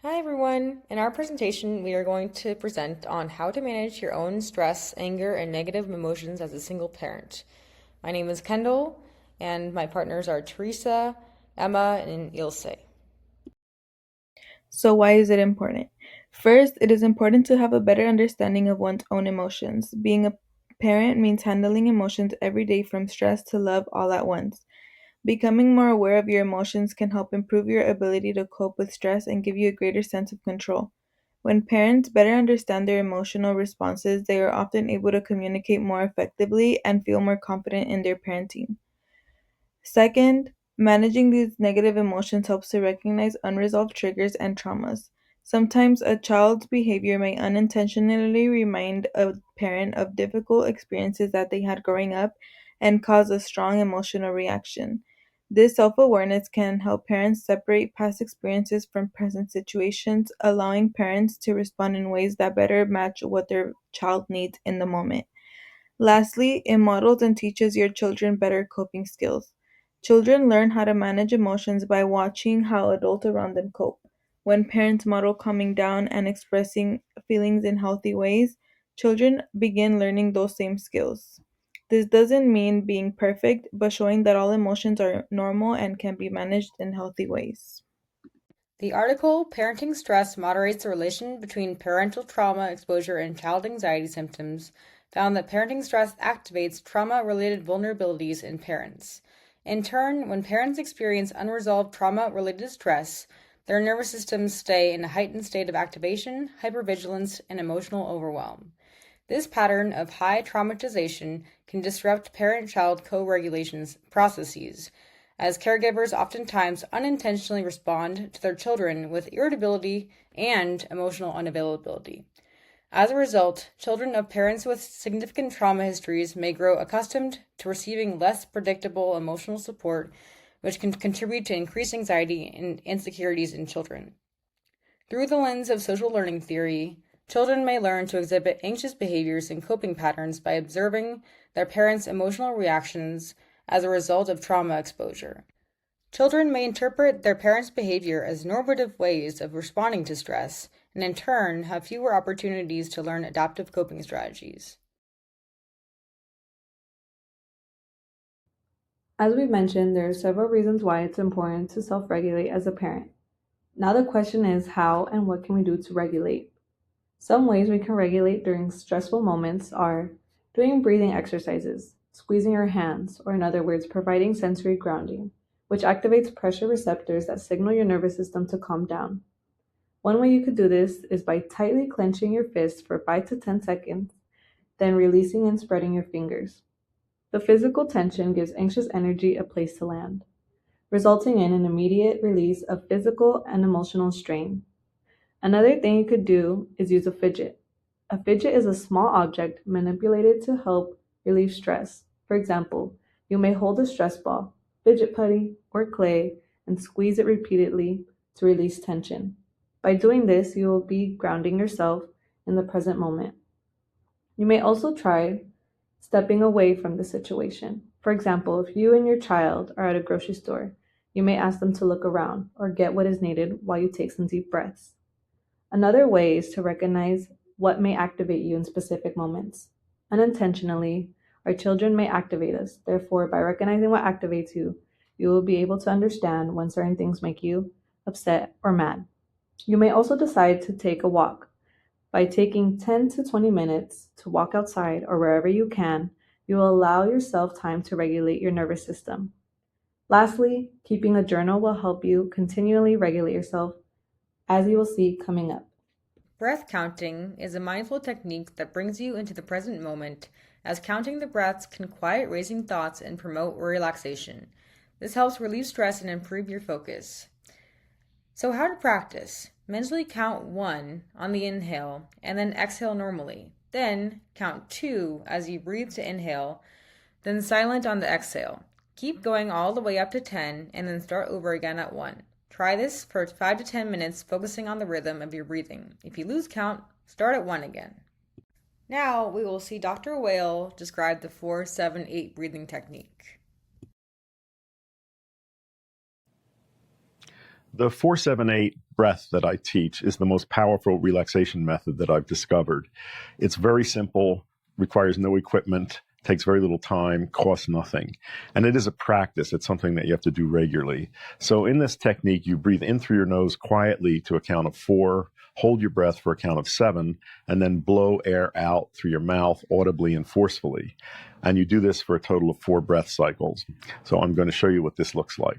Hi everyone! In our presentation, we are going to present on how to manage your own stress, anger, and negative emotions as a single parent. My name is Kendall, and my partners are Teresa, Emma, and Ilse. So, why is it important? First, it is important to have a better understanding of one's own emotions. Being a parent means handling emotions every day from stress to love all at once. Becoming more aware of your emotions can help improve your ability to cope with stress and give you a greater sense of control. When parents better understand their emotional responses, they are often able to communicate more effectively and feel more confident in their parenting. Second, managing these negative emotions helps to recognize unresolved triggers and traumas. Sometimes a child's behavior may unintentionally remind a parent of difficult experiences that they had growing up and cause a strong emotional reaction. This self awareness can help parents separate past experiences from present situations, allowing parents to respond in ways that better match what their child needs in the moment. Lastly, it models and teaches your children better coping skills. Children learn how to manage emotions by watching how adults around them cope. When parents model calming down and expressing feelings in healthy ways, children begin learning those same skills. This doesn't mean being perfect, but showing that all emotions are normal and can be managed in healthy ways. The article, Parenting Stress Moderates the Relation Between Parental Trauma Exposure and Child Anxiety Symptoms, found that parenting stress activates trauma-related vulnerabilities in parents. In turn, when parents experience unresolved trauma-related stress, their nervous systems stay in a heightened state of activation, hypervigilance, and emotional overwhelm. This pattern of high traumatization can disrupt parent-child co-regulation processes, as caregivers oftentimes unintentionally respond to their children with irritability and emotional unavailability. As a result, children of parents with significant trauma histories may grow accustomed to receiving less predictable emotional support, which can contribute to increased anxiety and insecurities in children. Through the lens of social learning theory, children may learn to exhibit anxious behaviors and coping patterns by observing their parents' emotional reactions as a result of trauma exposure. Children may interpret their parents' behavior as normative ways of responding to stress, and in turn have fewer opportunities to learn adaptive coping strategies. As we mentioned, there are several reasons why it's important to self regulate as a parent. Now, the question is how and what can we do to regulate? Some ways we can regulate during stressful moments are doing breathing exercises, squeezing your hands, or in other words, providing sensory grounding, which activates pressure receptors that signal your nervous system to calm down. One way you could do this is by tightly clenching your fist for 5 to 10 seconds, then releasing and spreading your fingers. The physical tension gives anxious energy a place to land, resulting in an immediate release of physical and emotional strain. Another thing you could do is use a fidget. A fidget is a small object manipulated to help relieve stress. For example, you may hold a stress ball, fidget putty, or clay and squeeze it repeatedly to release tension. By doing this, you will be grounding yourself in the present moment. You may also try stepping away from the situation. For example, if you and your child are at a grocery store, you may ask them to look around or get what is needed while you take some deep breaths. Another way is to recognize what may activate you in specific moments. Unintentionally, our children may activate us. Therefore, by recognizing what activates you, you will be able to understand when certain things make you upset or mad. You may also decide to take a walk. By taking 10 to 20 minutes to walk outside or wherever you can, you will allow yourself time to regulate your nervous system. Lastly, keeping a journal will help you continually regulate yourself, as you will see coming up. Breath counting is a mindful technique that brings you into the present moment, as counting the breaths can quiet racing thoughts and promote relaxation. This helps relieve stress and improve your focus. So, how to practice? Mentally count 1 on the inhale and then exhale normally. Then count 2 as you breathe to inhale, then silent on the exhale. Keep going all the way up to 10 and then start over again at 1. Try this for 5 to 10 minutes, focusing on the rhythm of your breathing. If you lose count, start at 1 again. Now we will see Dr. Whale describe the 4-7-8 breathing technique. The 478 breath that I teach is the most powerful relaxation method that I've discovered. It's very simple, requires no equipment, takes very little time, costs nothing. And it is a practice. It's something that you have to do regularly. So in this technique, you breathe in through your nose quietly to a count of 4, hold your breath for a count of 7, and then blow air out through your mouth audibly and forcefully. And you do this for a total of 4 breath cycles. So I'm going to show you what this looks like.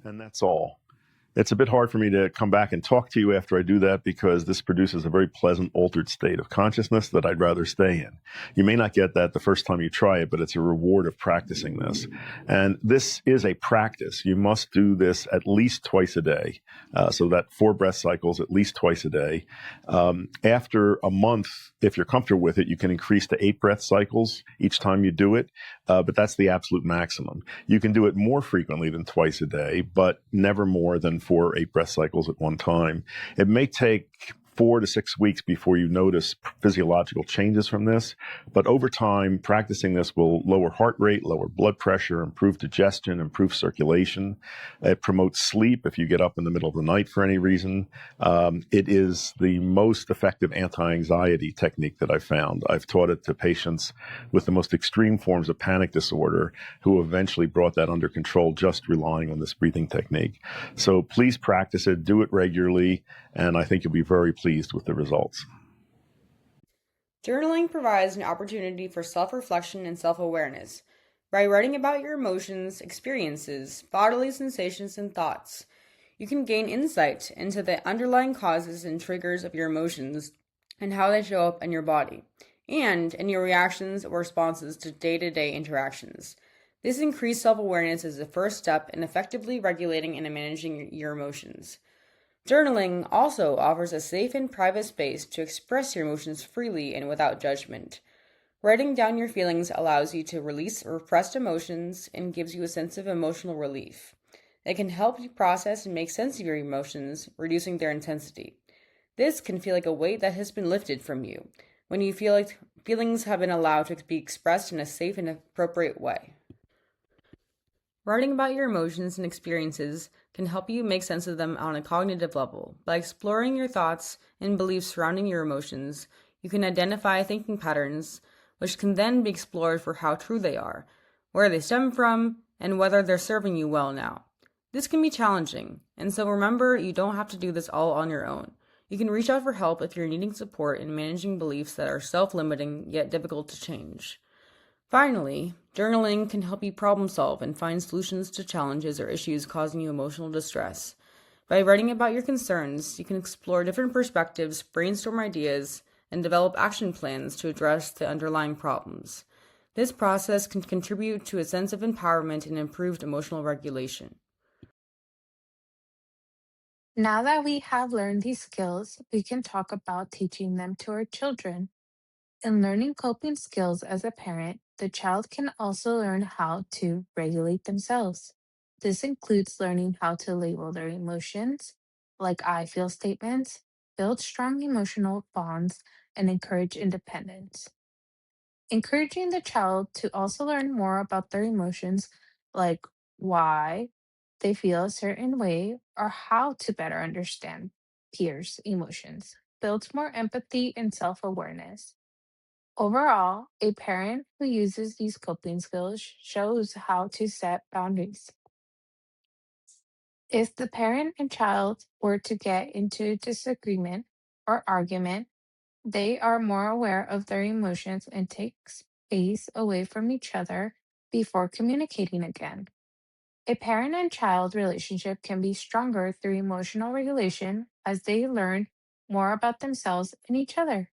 And that's all. It's a bit hard for me to come back and talk to you after I do that because this produces a very pleasant altered state of consciousness that I'd rather stay in. You may not get that the first time you try it, but it's a reward of practicing this. And this is a practice. You must do this at least twice a day. So that 4 breath cycles at least twice a day. After a month, if you're comfortable with it, you can increase to 8 breath cycles each time you do it. But that's the absolute maximum. You can do it more frequently than twice a day, but never more than 4 or 8 breath cycles at one time. It may take 4 to 6 weeks before you notice physiological changes from this. But over time, practicing this will lower heart rate, lower blood pressure, improve digestion, improve circulation. It promotes sleep if you get up in the middle of the night for any reason. It is the most effective anti-anxiety technique that I've found. I've taught it to patients with the most extreme forms of panic disorder who eventually brought that under control just relying on this breathing technique. So please practice it, do it regularly, and I think you'll be very pleased with the results. Journaling provides an opportunity for self-reflection and self-awareness. By writing about your emotions, experiences, bodily sensations, and thoughts, you can gain insight into the underlying causes and triggers of your emotions and how they show up in your body, and in your reactions or responses to day-to-day interactions. This increased self-awareness is the first step in effectively regulating and managing your emotions. Journaling also offers a safe and private space to express your emotions freely and without judgment. Writing down your feelings allows you to release repressed emotions and gives you a sense of emotional relief. It can help you process and make sense of your emotions, reducing their intensity. This can feel like a weight that has been lifted from you when you feel like feelings have been allowed to be expressed in a safe and appropriate way. Writing about your emotions and experiences can help you make sense of them on a cognitive level. By exploring your thoughts and beliefs surrounding your emotions, you can identify thinking patterns, which can then be explored for how true they are, where they stem from, and whether they're serving you well now. This can be challenging, and so remember, you don't have to do this all on your own. You can reach out for help if you're needing support in managing beliefs that are self-limiting yet difficult to change. Finally, journaling can help you problem solve and find solutions to challenges or issues causing you emotional distress. By writing about your concerns, you can explore different perspectives, brainstorm ideas, and develop action plans to address the underlying problems. This process can contribute to a sense of empowerment and improved emotional regulation. Now that we have learned these skills, we can talk about teaching them to our children. In learning coping skills as a parent, the child can also learn how to regulate themselves. This includes learning how to label their emotions, like I feel statements, build strong emotional bonds, and encourage independence. Encouraging the child to also learn more about their emotions, like why they feel a certain way or how to better understand peers' emotions, builds more empathy and self awareness. Overall, a parent who uses these coping skills shows how to set boundaries. If the parent and child were to get into a disagreement or argument, they are more aware of their emotions and take space away from each other before communicating again. A parent and child relationship can be stronger through emotional regulation as they learn more about themselves and each other.